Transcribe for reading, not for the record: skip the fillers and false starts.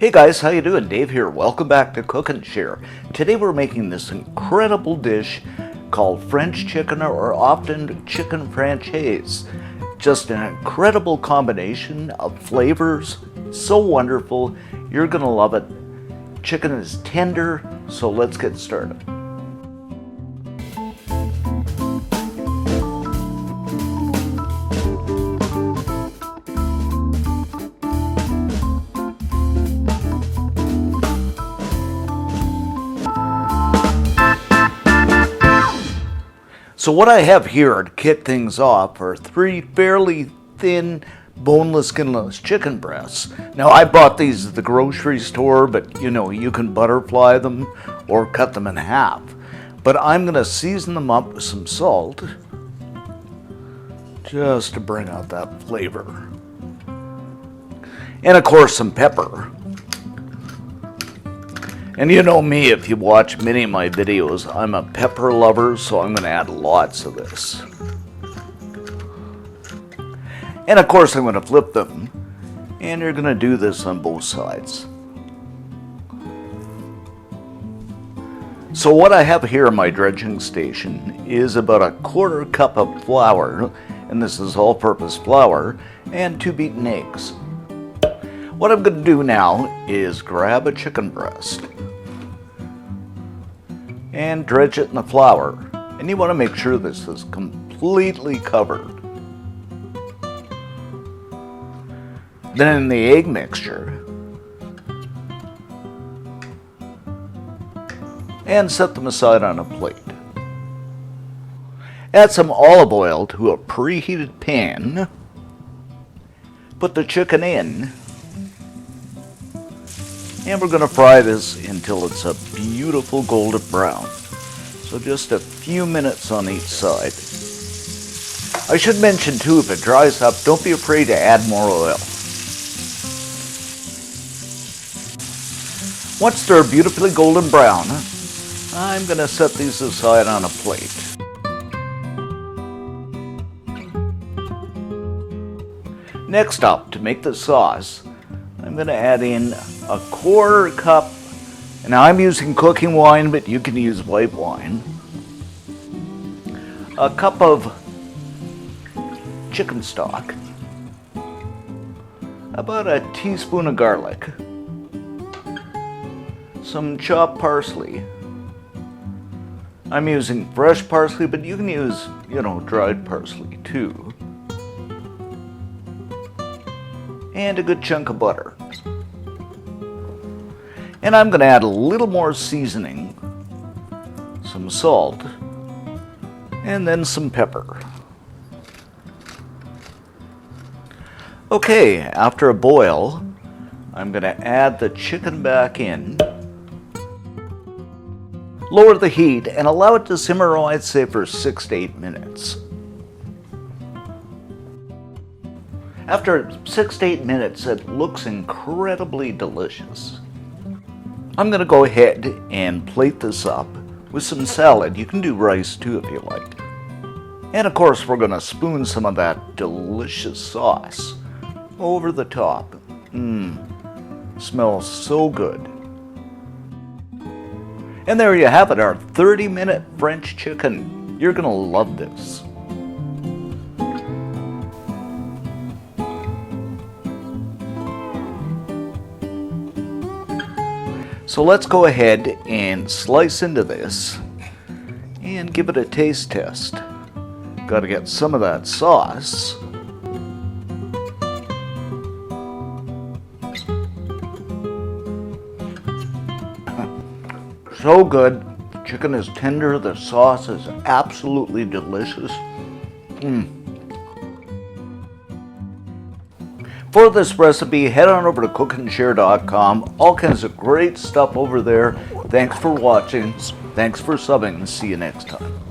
Hey guys, how you doing? Dave here. Welcome back to Cook and Share. Today we're making this incredible dish called French chicken, or often chicken francaise. Just an incredible combination of flavors. So wonderful. You're going to love it. Chicken is tender, so let's get started. So what I have here to kick things off are 3 fairly thin, boneless, skinless chicken breasts. Now I bought these at the grocery store, but you can butterfly them or cut them in half. But I'm going to season them up with some salt, just to bring out that flavor. And of course some pepper. And you know me, if you watch many of my videos, I'm a pepper lover, so I'm going to add lots of this. And of course I'm going to flip them, and you're going to do this on both sides. So what I have here in my dredging station is about a 1/4 cup of flour, and this is all-purpose flour, and 2 beaten eggs. What I'm going to do now is grab a chicken breast and dredge it in the flour. And you want to make sure this is completely covered. Then in the egg mixture, and set them aside on a plate. Add some olive oil to a preheated pan. Put the chicken in. And we're going to fry this until it's a beautiful golden brown. So just a few minutes on each side. I should mention too, if it dries up, don't be afraid to add more oil. Once they're beautifully golden brown, I'm going to set these aside on a plate. Next up, to make the sauce, I'm going to add in a 1/4 cup. Now I'm using cooking wine, but you can use white wine. A cup of chicken stock. About a teaspoon of garlic. Some chopped parsley. I'm using fresh parsley, but you can use, dried parsley too. And a good chunk of butter. And I'm going to add a little more seasoning, some salt, and then some pepper. Okay, after a boil, I'm going to add the chicken back in, lower the heat, and allow it to simmer, I'd say, for 6 to 8 minutes. After 6 to 8 minutes, it looks incredibly delicious. I'm going to go ahead and plate this up with some salad. You can do rice too if you like. And of course, we're going to spoon some of that delicious sauce over the top. Smells so good. And there you have it, our 30-minute French chicken. You're going to love this. So let's go ahead and slice into this and give it a taste test. Got to get some of that sauce. So good. The chicken is tender. The sauce is absolutely delicious. For this recipe, head on over to cookandshare.com. All kinds of great stuff over there. Thanks for watching. Thanks for subbing. See you next time.